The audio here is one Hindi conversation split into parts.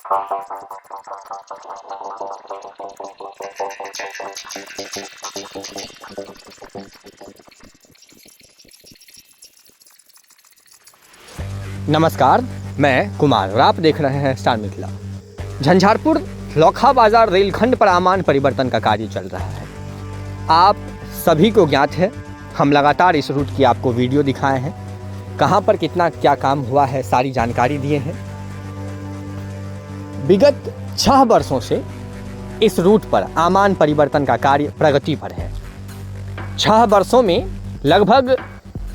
नमस्कार, मैं कुमार और आप देख रहे हैं स्टार मिथिला। झंझारपुर लोखा बाजार रेलखंड पर आमान परिवर्तन का कार्य चल रहा है। आप सभी को ज्ञात है, हम लगातार इस रूट की आपको वीडियो दिखाए हैं, कहां पर कितना क्या काम हुआ है सारी जानकारी दिए हैं। विगत 6 वर्षों से इस रूट पर आमान परिवर्तन का कार्य प्रगति पर है। 6 वर्षों में लगभग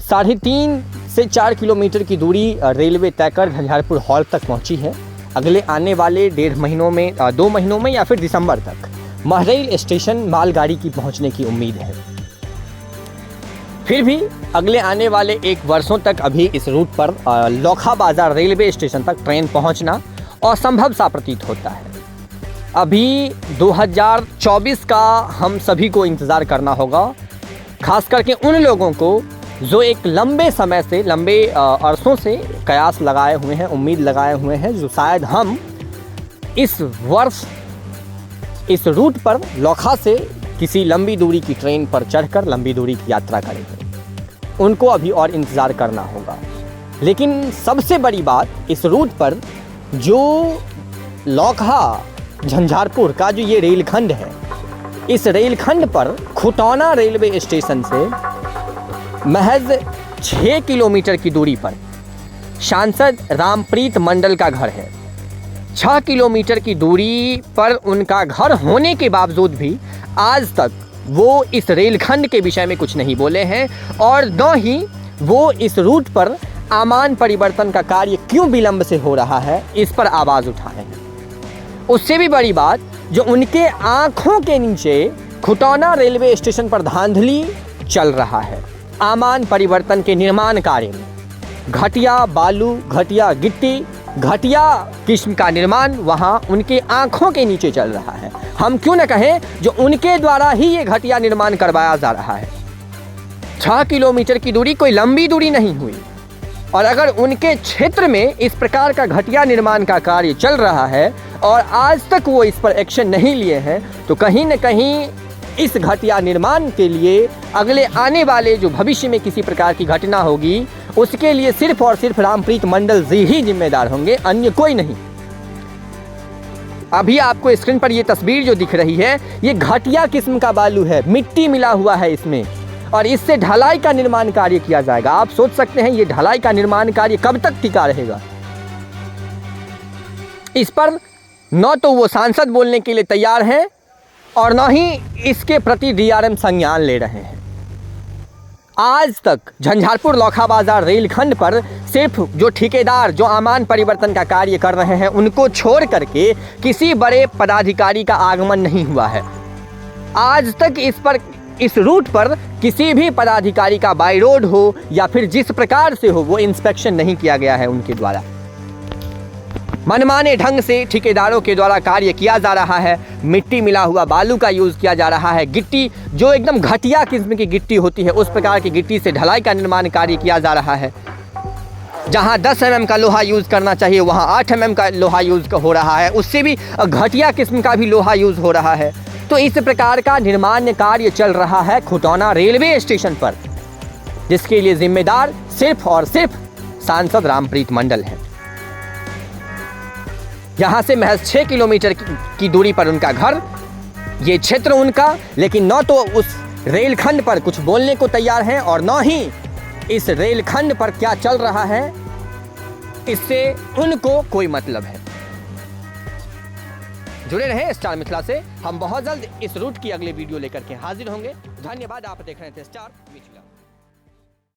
3.5 से 4 किलोमीटर की दूरी रेलवे तय कर झंझारपुर हॉल्ट तक पहुंची है। अगले आने वाले 1.5 महीनों में 2 महीनों में या फिर दिसंबर तक महरैल स्टेशन मालगाड़ी की पहुंचने की उम्मीद है। फिर भी अगले आने वाले 1 वर्षों तक अभी इस रूट पर लोखा बाजार रेलवे स्टेशन तक ट्रेन पहुंचना असंभव सा प्रतीत होता है। अभी 2024 का हम सभी को इंतज़ार करना होगा, खास करके उन लोगों को जो एक लंबे समय से, लंबे अरसों से कयास लगाए हुए हैं, उम्मीद लगाए हुए हैं, जो शायद हम इस वर्ष इस रूट पर लोखा से किसी लंबी दूरी की ट्रेन पर चढ़कर लंबी दूरी की यात्रा करेंगे। उनको अभी और इंतज़ार करना होगा। लेकिन सबसे बड़ी बात, इस रूट पर जो लोखा झंझारपुर का जो ये रेलखंड है, इस रेलखंड पर खुटौना रेलवे स्टेशन से महज 6 किलोमीटर की दूरी पर सांसद रामप्रीत मंडल का घर है। 6 किलोमीटर की दूरी पर उनका घर होने के बावजूद भी आज तक वो इस रेलखंड के विषय में कुछ नहीं बोले हैं और न ही वो इस रूट पर आमान परिवर्तन का कार्य क्यों विलंब से हो रहा है, इस पर आवाज़ उठाए हैं। उससे भी बड़ी बात, जो उनके आँखों के नीचे खुटौना रेलवे स्टेशन पर धांधली चल रहा है। आमान परिवर्तन के निर्माण कार्य में घटिया बालू, घटिया गिट्टी, घटिया किस्म का निर्माण वहां उनके आंखों के नीचे चल रहा है। हम क्यों न कहें, जो उनके द्वारा ही ये घटिया निर्माण करवाया जा रहा है। 6 किलोमीटर की दूरी कोई लंबी दूरी नहीं हुई और अगर उनके क्षेत्र में इस प्रकार का घटिया निर्माण का कार्य चल रहा है और आज तक वो इस पर एक्शन नहीं लिए हैं, तो कहीं न कहीं इस घटिया निर्माण के लिए अगले आने वाले जो भविष्य में किसी प्रकार की घटना होगी, उसके लिए सिर्फ और सिर्फ रामप्रीत मंडल जी ही जिम्मेदार होंगे, अन्य कोई नहीं। अभी आपको स्क्रीन पर ये तस्वीर जो दिख रही है, ये घटिया किस्म का बालू है, मिट्टी मिला हुआ है इसमें और इससे ढलाई का निर्माण कार्य किया जाएगा। आप सोच सकते हैं ये ढलाई का निर्माण कार्य कब तक टिका रहेगा। इस पर न तो वो सांसद बोलने के लिए तैयार हैं और न ही इसके प्रति डीआरएम संज्ञान ले रहे हैं। आज तक झंझारपुर लोखा बाजार रेलखंड पर सिर्फ जो ठेकेदार जो आमान परिवर्तन का कार्य कर रहे हैं, उनको छोड़ करके किसी बड़े पदाधिकारी का आगमन नहीं हुआ है। आज तक इस रूट पर किसी भी पदाधिकारी का बाई रोड हो या फिर जिस प्रकार से हो, वो इंस्पेक्शन नहीं किया गया है उनके द्वारा। मनमाने ढंग से ठेकेदारों के द्वारा कार्य किया जा रहा है। मिट्टी मिला हुआ बालू का यूज़ किया जा रहा है। गिट्टी जो एकदम घटिया किस्म की गिट्टी होती है, उस प्रकार की गिट्टी से ढलाई का निर्माण कार्य किया जा रहा है। जहां 10 mm का लोहा यूज़ करना चाहिए, वहां 8 mm का लोहा यूज़ हो रहा है। उससे भी घटिया किस्म का भी लोहा यूज़ हो रहा है। तो इस प्रकार का निर्माण कार्य चल रहा है खुटौना रेलवे स्टेशन पर, जिसके लिए जिम्मेदार सिर्फ और सिर्फ सांसद रामप्रीत मंडल है। यहाँ से महज 6 किलोमीटर की दूरी पर उनका घर, ये क्षेत्र उनका, लेकिन न तो उस रेलखंड पर कुछ बोलने को तैयार हैं और न ही इस रेलखंड पर क्या चल रहा है इससे उनको कोई मतलब है। जुड़े रहें स्टार मिथिला से, हम बहुत जल्द इस रूट की अगले वीडियो लेकर के हाजिर होंगे। धन्यवाद, आप देख रहे थे स्टार मिथिला।